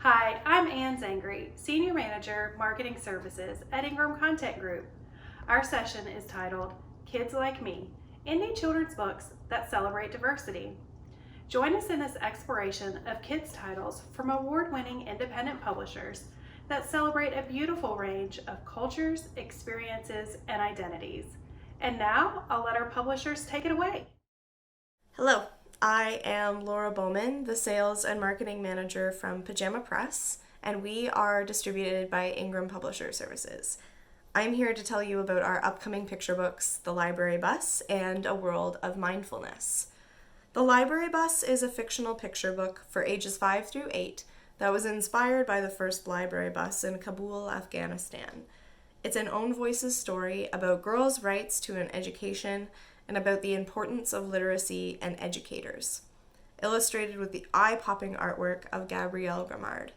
Hi, I'm Ann Zangri, Senior Manager, Marketing Services at Ingram Content Group. Our session is titled Kids Like Me, Indie Children's Books That Celebrate Diversity. Join us in this exploration of kids' titles from award-winning independent publishers that celebrate a beautiful range of cultures, experiences, and identities. And now, I'll let our publishers take it away. Hello, I am Laura Bowman, the Sales and Marketing Manager from Anak Press, and we are distributed by Ingram Publisher Services. I'm here to tell you about our upcoming picture books, The Library Bus and A World of Mindfulness. The Library Bus is a fictional picture book for ages 5 through 8 that was inspired by the first library bus in Kabul, Afghanistan. It's an own voices story about girls' rights to an education and about the importance of literacy and educators, illustrated with the eye-popping artwork of Gabrielle Grimard.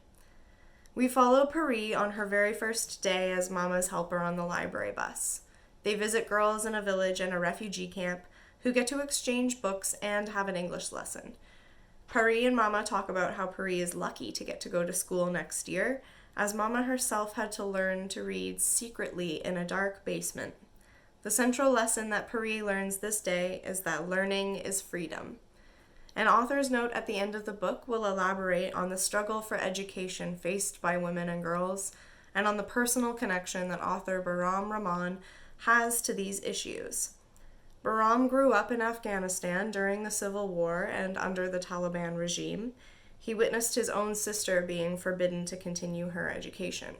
We follow Paris on her very first day as Mama's helper on the library bus. They visit girls in a village and a refugee camp who get to exchange books and have an English lesson. Paris and Mama talk about how Paris is lucky to get to go to school next year, as Mama herself had to learn to read secretly in a dark basement. The central lesson that Paris learns this day is that learning is freedom. An author's note at the end of the book will elaborate on the struggle for education faced by women and girls, and on the personal connection that author Bahram Rahman has to these issues. Bahram grew up in Afghanistan during the Civil War and under the Taliban regime. He witnessed his own sister being forbidden to continue her education.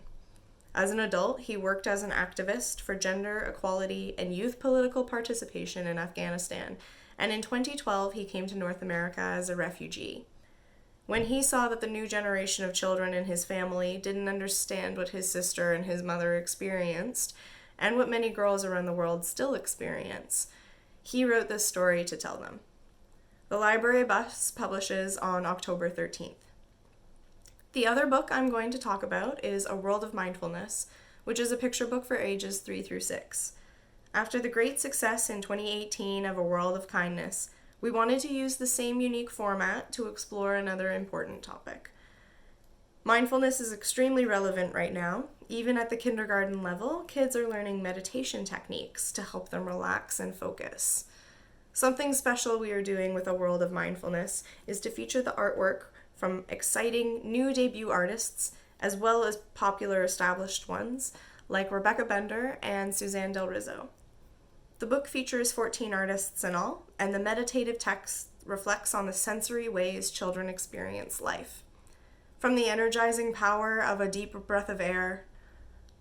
As an adult, he worked as an activist for gender equality and youth political participation in Afghanistan, and in 2012 he came to North America as a refugee. When he saw that the new generation of children in his family didn't understand what his sister and his mother experienced, and what many girls around the world still experience, he wrote this story to tell them. The Library Bus publishes on October 13th. The other book I'm going to talk about is A World of Mindfulness, which is a picture book for ages 3 through 6. After the great success in 2018 of A World of Kindness, we wanted to use the same unique format to explore another important topic. Mindfulness is extremely relevant right now. Even at the kindergarten level, kids are learning meditation techniques to help them relax and focus. Something special we are doing with A World of Mindfulness is to feature the artwork from exciting new debut artists, as well as popular established ones, like Rebecca Bender and Suzanne Del Rizzo. The book features 14 artists in all, and the meditative text reflects on the sensory ways children experience life. From the energizing power of a deep breath of air,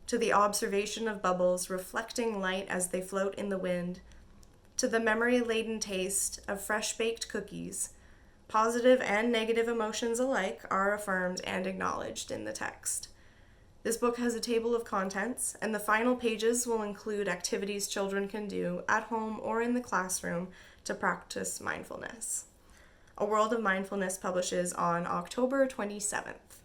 to the observation of bubbles reflecting light as they float in the wind, to the memory-laden taste of fresh-baked cookies, positive and negative emotions alike are affirmed and acknowledged in the text. This book has a table of contents, and the final pages will include activities children can do at home or in the classroom to practice mindfulness. A World of Mindfulness publishes on October 27th.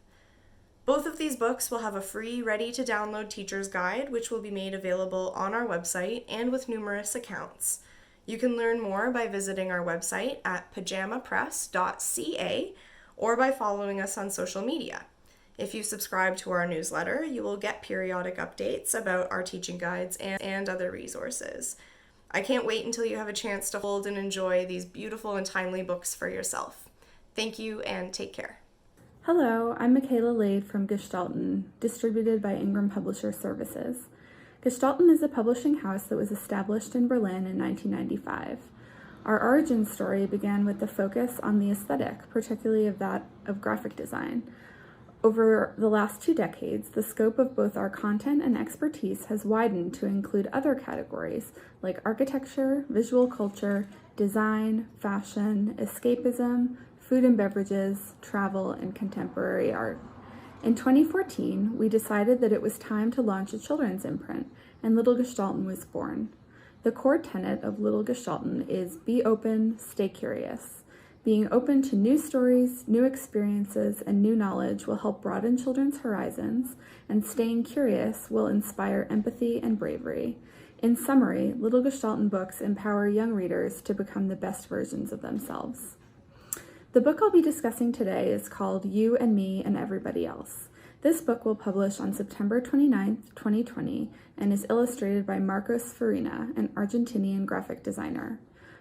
Both of these books will have a free, ready-to-download teacher's guide, which will be made available on our website and with numerous accounts. You can learn more by visiting our website at pajamapress.ca or by following us on social media. If you subscribe to our newsletter, you will get periodic updates about our teaching guides and other resources. I can't wait until you have a chance to hold and enjoy these beautiful and timely books for yourself. Thank you and take care. Hello, I'm Michaela Lade from Gish Dalton, distributed by Ingram Publisher Services. Gish Dalton is a publishing house that was established in Berlin in 1995. Our origin story began with the focus on the aesthetic, particularly of that of graphic design. Over the last 2 decades, the scope of both our content and expertise has widened to include other categories like architecture, visual culture, design, fashion, escapism, food and beverages, travel, and contemporary art. In 2014, we decided that it was time to launch a children's imprint, and Little Gish Dalton was born. The core tenet of Little Gish Dalton is be open, stay curious. Being open to new stories, new experiences, and new knowledge will help broaden children's horizons, and staying curious will inspire empathy and bravery. In summary, Little Gish Dalton books empower young readers to become the best versions of themselves. The book I'll be discussing today is called You and Me and Everybody Else. This book will publish on September 29th, 2020, and is illustrated by Marcos Farina, an Argentinian graphic designer.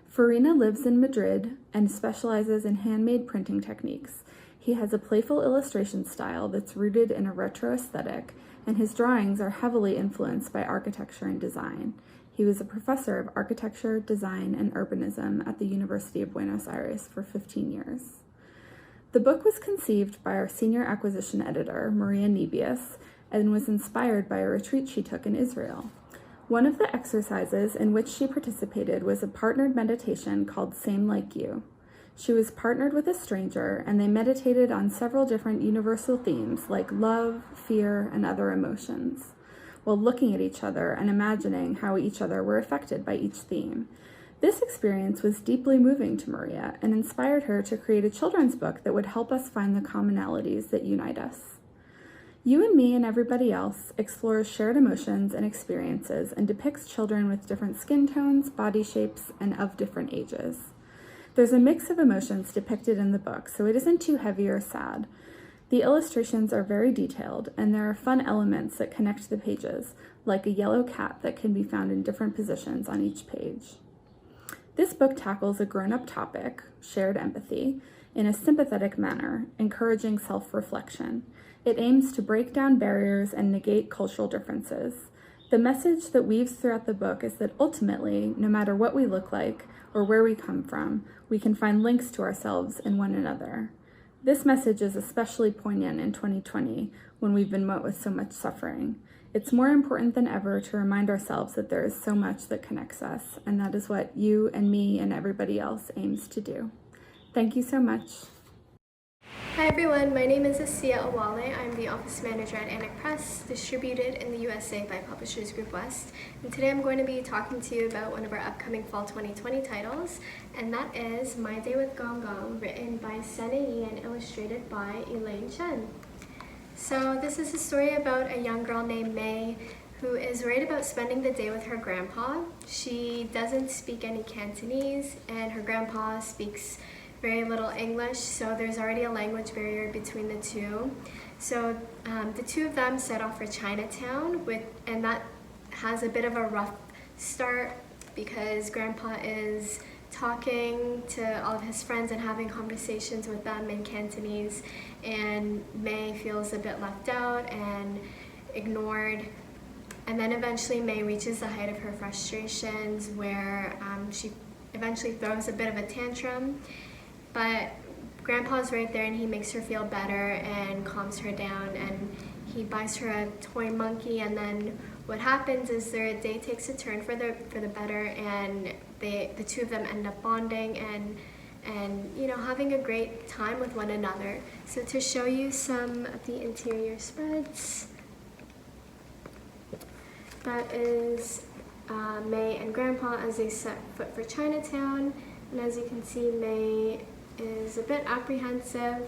Farina lives in Madrid and specializes in handmade printing techniques. He has a playful illustration style that's rooted in a retro aesthetic, and his drawings are heavily influenced by architecture and design. He was a professor of architecture, design, and urbanism at the University of Buenos Aires for 15 years. The book was conceived by our senior acquisition editor, Maria Nebius, and was inspired by a retreat she took in Israel. One of the exercises in which she participated was a partnered meditation called Same Like You. She was partnered with a stranger, and they meditated on several different universal themes like love, fear, and other emotions, while looking at each other and imagining how each other were affected by each theme. This experience was deeply moving to Maria and inspired her to create a children's book that would help us find the commonalities that unite us. You and Me and Everybody Else explores shared emotions and experiences and depicts children with different skin tones, body shapes, and of different ages. There's a mix of emotions depicted in the book, so it isn't too heavy or sad. The illustrations are very detailed, and there are fun elements that connect the pages, like a yellow cat that can be found in different positions on each page. This book tackles a grown-up topic, shared empathy, in a sympathetic manner, encouraging self-reflection. It aims to break down barriers and negate cultural differences. The message that weaves throughout the book is that ultimately, no matter what we look like or where we come from, we can find links to ourselves and one another. This message is especially poignant in 2020 when we've been met with so much suffering. It's more important than ever to remind ourselves that there is so much that connects us, and that is what You and Me and Everybody Else aims to do. Thank you so much. Hi everyone, my name is Asiya Awale. I'm the office manager at Anak Press, distributed in the USA by Publishers Group West. And today I'm going to be talking to you about one of our upcoming Fall 2020 titles, and that is My Day with Gong Gong, written by Sena Yi and illustrated by Elaine Chen. So this is a story about a young girl named May who is worried about spending the day with her grandpa. She doesn't speak any Cantonese, and her grandpa speaks very little English, so there's already a language barrier between the two. So the two of them set off for Chinatown, and that has a bit of a rough start because Grandpa is talking to all of his friends and having conversations with them in Cantonese, and May feels a bit left out and ignored. And then eventually May reaches the height of her frustrations where she eventually throws a bit of a tantrum. But Grandpa's right there and he makes her feel better and calms her down, and he buys her a toy monkey, and then what happens is their day takes a turn for the better, and the two of them end up bonding and you know, having a great time with one another. So to show you some of the interior spreads, that is May and Grandpa as they set foot for Chinatown, and as you can see, May is a bit apprehensive.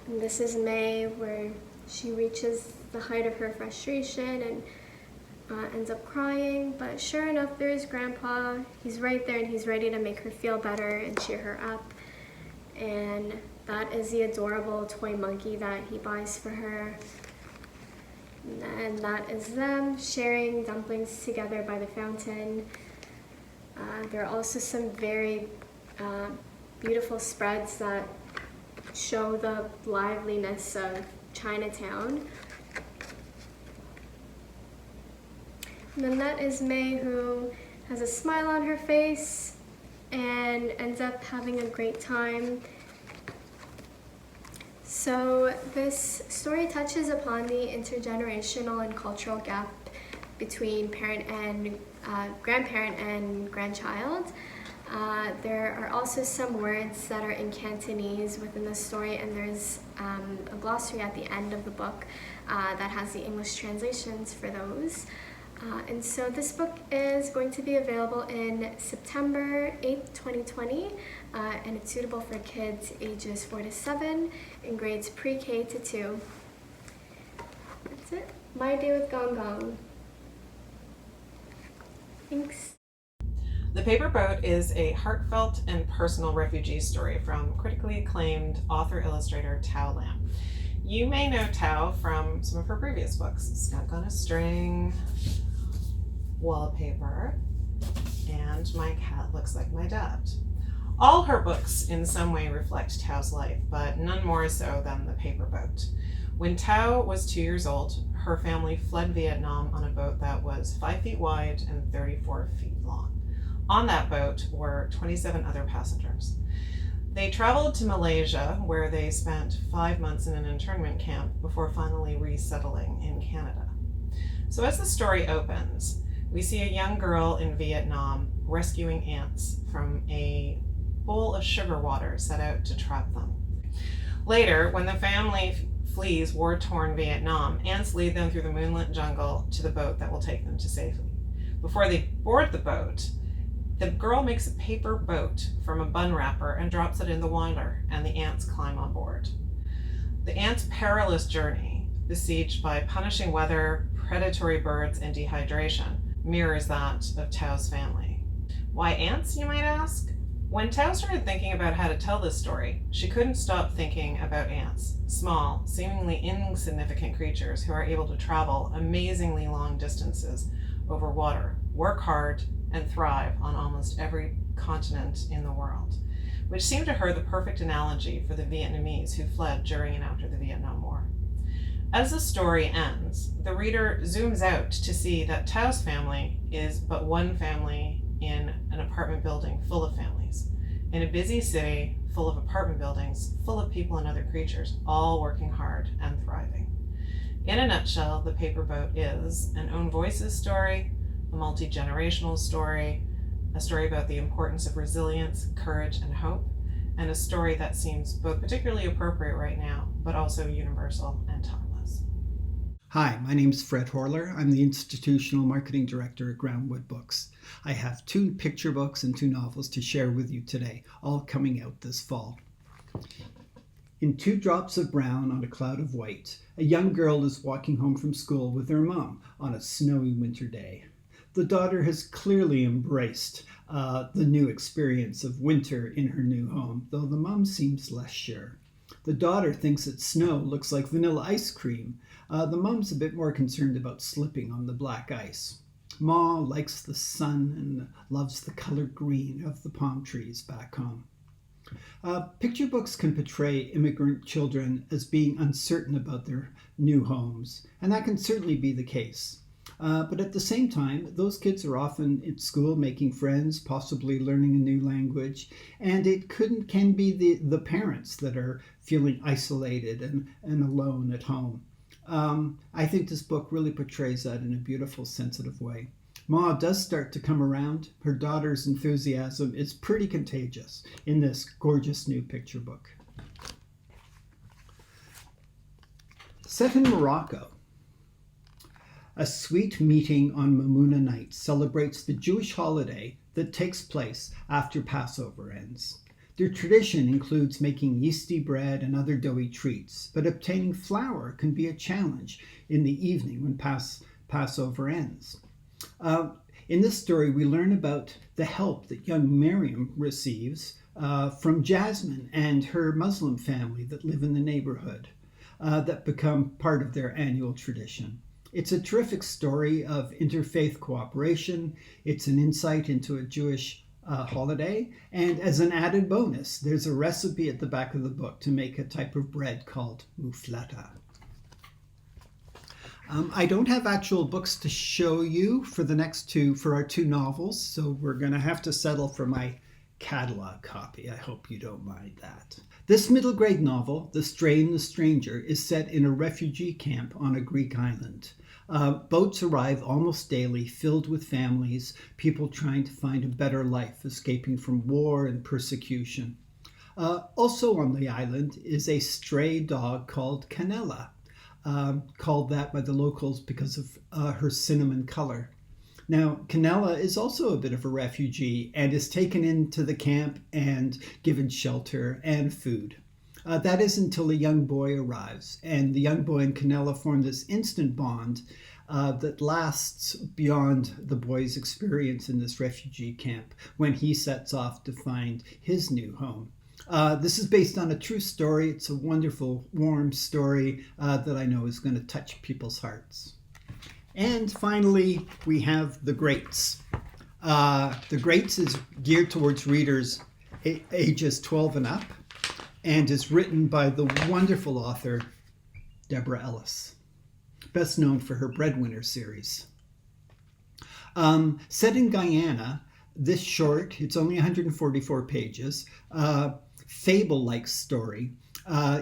And this is May where she reaches the height of her frustration and ends up crying, but sure enough, there's Grandpa. He's right there and he's ready to make her feel better and cheer her up. And that is the adorable toy monkey that he buys for her. And that is them sharing dumplings together by the fountain. There are also some very beautiful spreads that show the liveliness of Chinatown. And then that is May, who has a smile on her face and ends up having a great time. So this story touches upon the intergenerational and cultural gap between grandparent and grandchild. There are also some words that are in Cantonese within the story, and there's a glossary at the end of the book that has the English translations for those. And so this book is going to be available in September 8th, 2020, and it's suitable for kids ages 4 to 7 in grades pre-K to 2. That's it. My Day with Gong Gong. Thanks. The Paper Boat is a heartfelt and personal refugee story from critically acclaimed author-illustrator Tao Lam. You may know Tao from some of her previous books, Skunk on a String, Wallpaper, and My Cat Looks Like My Dad. All her books in some way reflect Tao's life, but none more so than The Paper Boat. When Tao was 2 years old, her family fled Vietnam on a boat that was 5 feet wide and 34 feet long. On that boat were 27 other passengers. They traveled to Malaysia, where they spent 5 months in an internment camp before finally resettling in Canada. So as the story opens, we see a young girl in Vietnam rescuing ants from a bowl of sugar water set out to trap them. Later, when the family flees war-torn Vietnam, ants lead them through the moonlit jungle to the boat that will take them to safety. Before they board the boat, the girl makes a paper boat from a bun wrapper and drops it in the water, and the ants climb on board. The ants' perilous journey, besieged by punishing weather, predatory birds, and dehydration, mirrors that of Tao's family. Why ants, you might ask? When Tao started thinking about how to tell this story, she couldn't stop thinking about ants, small, seemingly insignificant creatures who are able to travel amazingly long distances over water, work hard, and thrive on almost every continent in the world, which seemed to her the perfect analogy for the Vietnamese who fled during and after the Vietnam War. As the story ends, the reader zooms out to see that Tao's family is but one family in an apartment building full of families, in a busy city full of apartment buildings, full of people and other creatures, all working hard and thriving. In a nutshell, The Paper Boat is an own voices story, a multi-generational story, a story about the importance of resilience, courage, and hope, and a story that seems both particularly appropriate right now, but also universal and timeless. Hi, my name is Fred Horler. I'm the Institutional Marketing Director at Groundwood Books. I have 2 picture books and 2 novels to share with you today, all coming out this fall. In 2 Drops of Brown on a Cloud of White, a young girl is walking home from school with her mom on a snowy winter day. The daughter has clearly embraced the new experience of winter in her new home, though the mom seems less sure. The daughter thinks that snow looks like vanilla ice cream. The mom's a bit more concerned about slipping on the black ice. Ma likes the sun and loves the color green of the palm trees back home. Picture books can portray immigrant children as being uncertain about their new homes, and that can certainly be the case. But at the same time, those kids are often at school making friends, possibly learning a new language, and it can be the parents that are feeling isolated and alone at home. I think this book really portrays that in a beautiful, sensitive way. Ma does start to come around. Her daughter's enthusiasm is pretty contagious in this gorgeous new picture book. Set in Morocco, a sweet meeting on Mamouna night celebrates the Jewish holiday that takes place after Passover ends. Their tradition includes making yeasty bread and other doughy treats, but obtaining flour can be a challenge in the evening when Passover ends. In this story, we learn about the help that young Miriam receives from Jasmine and her Muslim family that live in the neighborhood that become part of their annual tradition. It's a terrific story of interfaith cooperation. It's an insight into a Jewish holiday. And as an added bonus, there's a recipe at the back of the book to make a type of bread called mufleta. I don't have actual books to show you for our 2 novels, so we're going to have to settle for my catalog copy. I hope you don't mind that. This middle grade novel, The Stray and the Stranger, is set in a refugee camp on a Greek island. Boats arrive almost daily, filled with families, people trying to find a better life, escaping from war and persecution. Also on the island is a stray dog called Canella, called that by the locals because of her cinnamon color. Now, Canella is also a bit of a refugee and is taken into the camp and given shelter and food. That is until a young boy arrives, and the young boy and Canella form this instant bond that lasts beyond the boy's experience in this refugee camp when he sets off to find his new home. This is based on a true story. It's a wonderful, warm story that I know is going to touch people's hearts. And finally, we have The Greats. The Greats is geared towards readers ages 12 and up, and is written by the wonderful author Deborah Ellis, best known for her Breadwinner series. Set in Guyana, this short, it's only 144 pages, fable-like story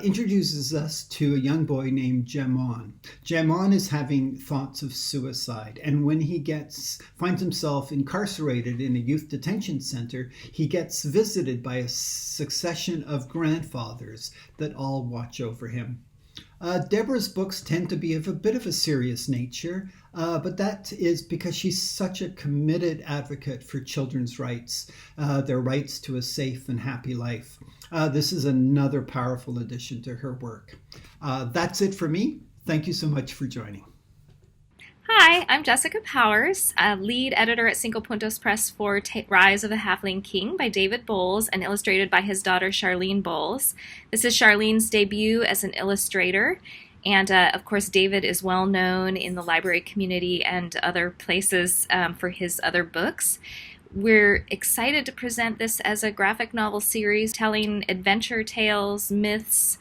introduces us to a young boy named Jamon. Jamon is having thoughts of suicide, and when he finds himself incarcerated in a youth detention center, he gets visited by a succession of grandfathers that all watch over him. Deborah's books tend to be of a bit of a serious nature, but that is because she's such a committed advocate for children's rights, their rights to a safe and happy life. This is another powerful addition to her work. That's it for me. Thank you so much for joining. Hi, I'm Jessica Powers, lead editor at Cinco Puntos Press for Rise of the Halfling King by David Bowles and illustrated by his daughter Charlene Bowles. This is Charlene's debut as an illustrator, and of course David is well known in the library community and other places for his other books. We're excited to present this as a graphic novel series telling adventure tales, myths,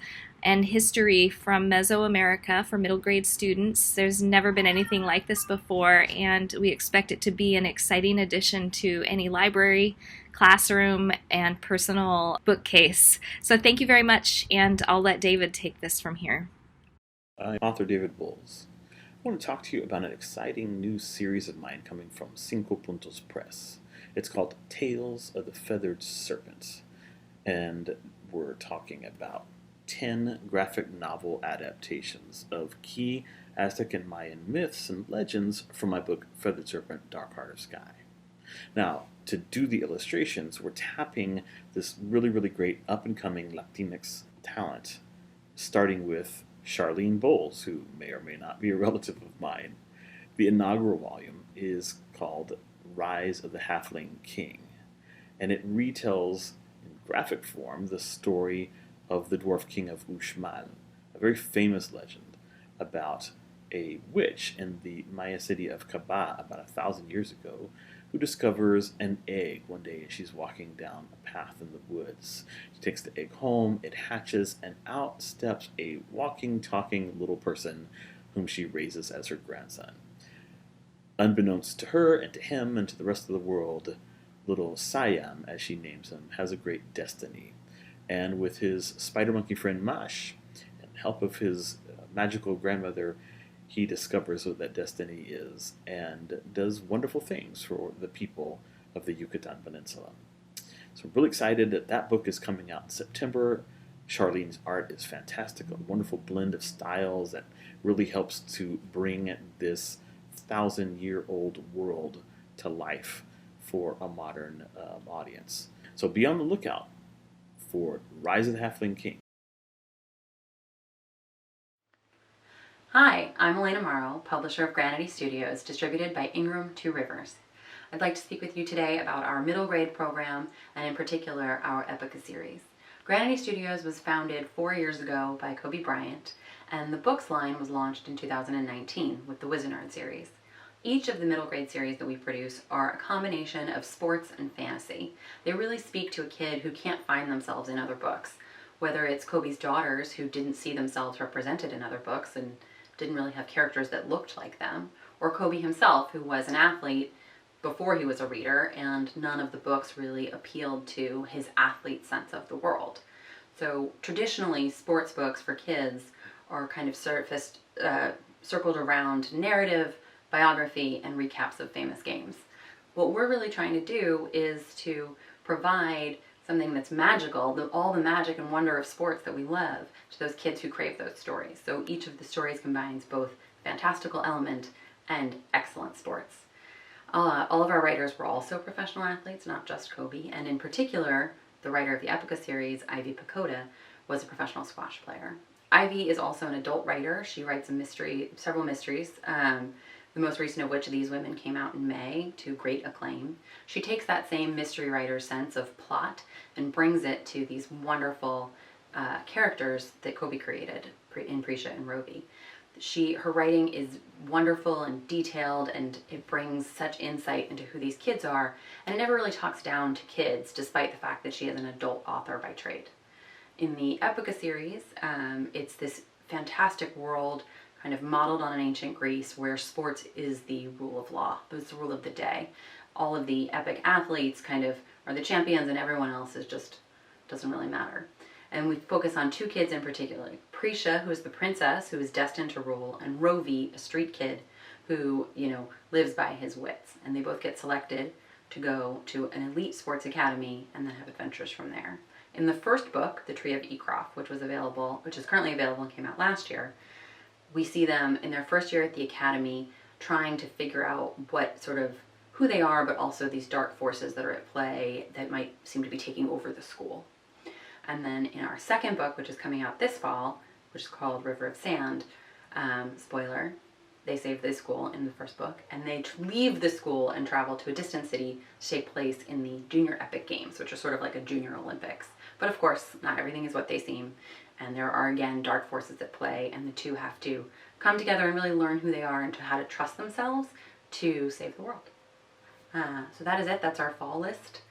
and history from Mesoamerica for middle grade students. There's never been anything like this before, and we expect it to be an exciting addition to any library, classroom, and personal bookcase. So thank you very much, and I'll let David take this from here. I'm author David Bowles. I want to talk to you about an exciting new series of mine coming from Cinco Puntos Press. It's called Tales of the Feathered Serpent, and we're talking about 10 graphic novel adaptations of key Aztec and Mayan myths and legends from my book Feathered Serpent, Dark Heart of Sky. Now, to do the illustrations, we're tapping this really, really great up-and-coming Latinx talent, starting with Charlene Bowles, who may or may not be a relative of mine. The inaugural volume is called Rise of the Halfling King, and it retells in graphic form the story of the dwarf king of Uxmal, a very famous legend about a witch in the Maya city of Kaba about 1,000 years ago who discovers an egg one day as she's walking down a path in the woods. She takes the egg home, it hatches, and out steps a walking, talking little person whom she raises as her grandson. Unbeknownst to her and to him and to the rest of the world, little Siam, as she names him, has a great destiny. And with his spider monkey friend Mash, and help of his magical grandmother, he discovers what that destiny is and does wonderful things for the people of the Yucatan Peninsula. So I'm really excited that that book is coming out in September. Charlene's art is fantastic, a wonderful blend of styles that really helps to bring this 1,000-year-old world to life for a modern audience. So be on the lookout for Rise of the Halfling King. Hi, I'm Elena Morrow, publisher of Granity Studios, distributed by Ingram Two Rivers. I'd like to speak with you today about our middle grade program, and in particular, our Epica series. Granity Studios was founded 4 years ago by Kobe Bryant, and the books line was launched in 2019 with the Wizard series. Each of the middle grade series that we produce are a combination of sports and fantasy. They really speak to a kid who can't find themselves in other books, whether it's Kobe's daughters who didn't see themselves represented in other books and didn't really have characters that looked like them, or Kobe himself, who was an athlete before he was a reader, and none of the books really appealed to his athlete sense of the world. So traditionally, sports books for kids are kind of circled around narrative, biography, and recaps of famous games. What we're really trying to do is to provide something that's magical, all the magic and wonder of sports that we love, to those kids who crave those stories. So each of the stories combines both fantastical element and excellent sports. All of our writers were also professional athletes, not just Kobe, and in particular, the writer of the Epica series, Ivy Pacoda, was a professional squash player. Ivy is also an adult writer. She writes several mysteries, the most recent of which, These Women, came out in May to great acclaim. She takes that same mystery writer sense of plot and brings it to these wonderful characters that Kobe created in Prisha and Rovi. Her writing is wonderful and detailed, and it brings such insight into who these kids are, and it never really talks down to kids, despite the fact that she is an adult author by trade. In the Epica series, it's this fantastic world kind of modeled on an ancient Greece where sports is the rule of law, it's the rule of the day. All of the epic athletes kind of are the champions, and everyone else is just doesn't really matter. And we focus on two kids in particular. Prisha, who is the princess who is destined to rule, and Rovi, a street kid who, lives by his wits. And they both get selected to go to an elite sports academy and then have adventures from there. In the first book, The Tree of Ekrof, which is currently available and came out last year, we see them in their first year at the academy trying to figure out who they are, but also these dark forces that are at play that might seem to be taking over the school. And then in our second book, which is coming out this fall, which is called River of Sand, spoiler, they save this school in the first book, and they leave the school and travel to a distant city to take place in the Junior Epic Games, which are sort of like a Junior Olympics. But of course, not everything is what they seem, and there are, again, dark forces at play, and the two have to come together and really learn who they are and how to trust themselves to save the world. So that is it. That's our fall list.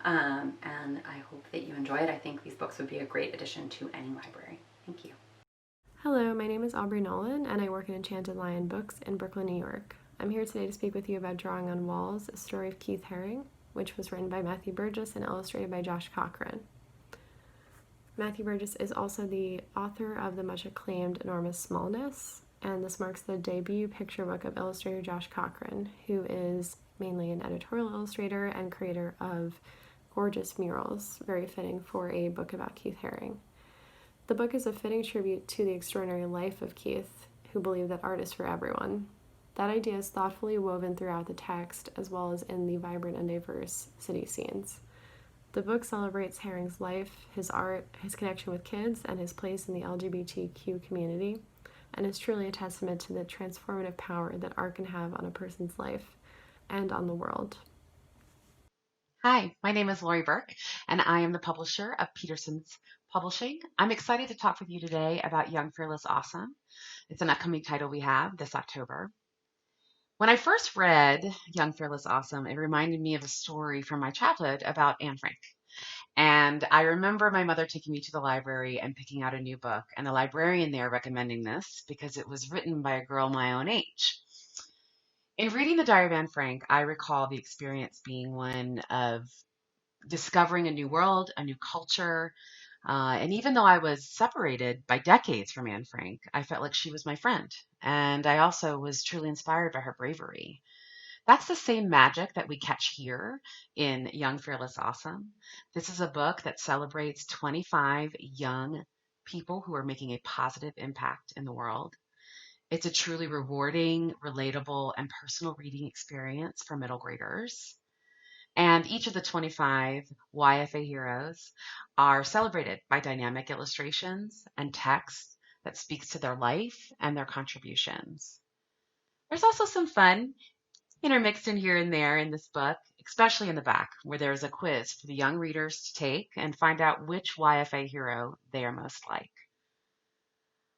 And I hope that you enjoy it. I think these books would be a great addition to any library. Thank you. Hello, my name is Aubrey Nolan, and I work at Enchanted Lion Books in Brooklyn, New York. I'm here today to speak with you about Drawing on Walls, a story of Keith Haring, which was written by Matthew Burgess and illustrated by Josh Cochran. Matthew Burgess is also the author of the much acclaimed Enormous Smallness, and this marks the debut picture book of illustrator Josh Cochran, who is mainly an editorial illustrator and creator of gorgeous murals, very fitting for a book about Keith Haring. The book is a fitting tribute to the extraordinary life of Keith, who believed that art is for everyone. That idea is thoughtfully woven throughout the text, as well as in the vibrant and diverse city scenes. The book celebrates Haring's life, his art, his connection with kids, and his place in the LGBTQ community, and is truly a testament to the transformative power that art can have on a person's life and on the world. Hi, my name is Laurie Burke, and I am the publisher of Peterson's Publishing. I'm excited to talk with you today about Young, Fearless, Awesome. It's an upcoming title we have this October. When I first read Young, Fearless, Awesome, it reminded me of a story from my childhood about Anne Frank. And I remember my mother taking me to the library and picking out a new book, and the librarian there recommending this because it was written by a girl my own age. In reading the Diary of Anne Frank, I recall the experience being one of discovering a new world, a new culture, and even though I was separated by decades from Anne Frank, I felt like she was my friend, and I also was truly inspired by her bravery. That's the same magic that we catch here in Young, Fearless, Awesome. This is a book that celebrates 25 young people who are making a positive impact in the world. It's a truly rewarding, relatable, and personal reading experience for middle graders. And each of the 25 YFA heroes are celebrated by dynamic illustrations and text that speaks to their life and their contributions. There's also some fun intermixed in here and there in this book, especially in the back, where there is a quiz for the young readers to take and find out which YFA hero they are most like.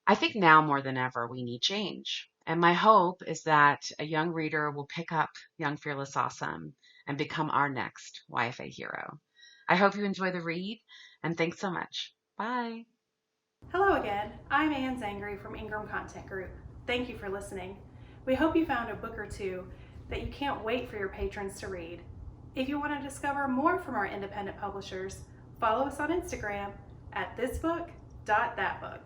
I think now more than ever we need change, and my hope is that a young reader will pick up Young, Fearless, Awesome and become our next YFA hero. I hope you enjoy the read, and thanks so much. Bye. Hello again, I'm Ann Zangri from Ingram Content Group. Thank you for listening. We hope you found a book or two that you can't wait for your patrons to read. If you want to discover more from our independent publishers, follow us on Instagram at thisbook.thatbook.